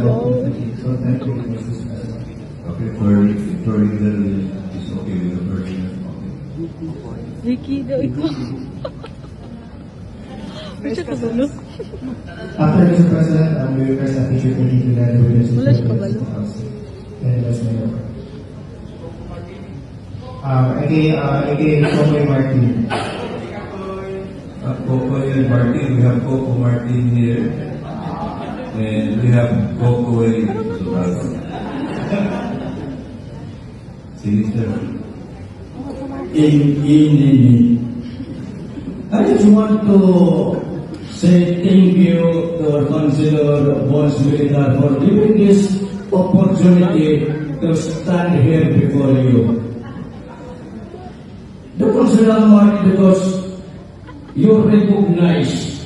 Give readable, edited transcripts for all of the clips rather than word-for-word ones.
Wow. So thank you for this message. Okay, for leader is okay with the version. Okay. Vicky daw ikaw. Medyo kabalo. After Mr. President, we request that picture taken together with Mr. Wala siya President. kabalo. And that's my work. Again, Kokoy Martin. Coco and Martin, we have Coco Martin here. And we have Coco and Sobrado. Sige, sir. in I just want to say thank you to our Councilor Boss Militar for giving this opportunity to stand here before you. The Councilor Mark, because you recognize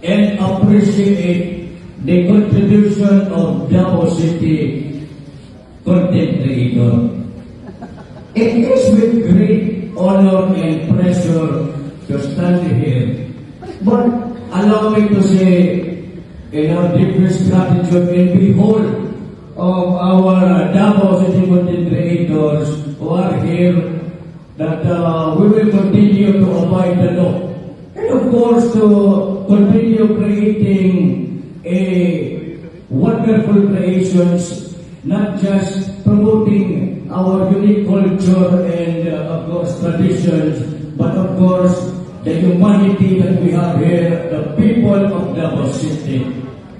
and appreciate the contribution of Davao City content creator. It is with great honor and pleasure to stand here. But allow me to say, in our deepest gratitude and behold of our Davao City content creators who are here, that we will continue to abide the law. And of course, to continue creating a wonderful creations, not just promoting our unique culture and of course traditions, but of course the humanity that we have here, the people of Davao City.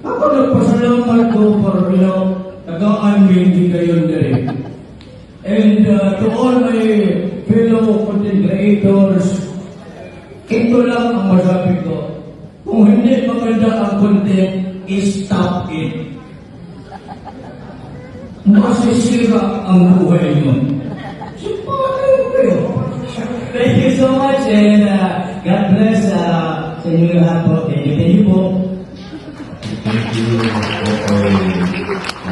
Ako nagpasalamat ko for, tagaan-min di kayo nire. And to all my fellow content creators, ito lang ang masabi ko. Kung hindi maganda ang content, stop it. Masisira ang buhay mo. Thank you so much and God bless sa inyo lahat po. Thank you po. Thank you, Coco and Martin.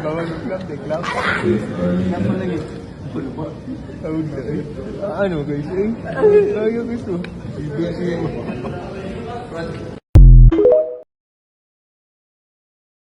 Bawal yung club, club. Okay, for Naman leader. lagi. Tawag na eh. Ano guys eh? Ayaw gusto. Busy.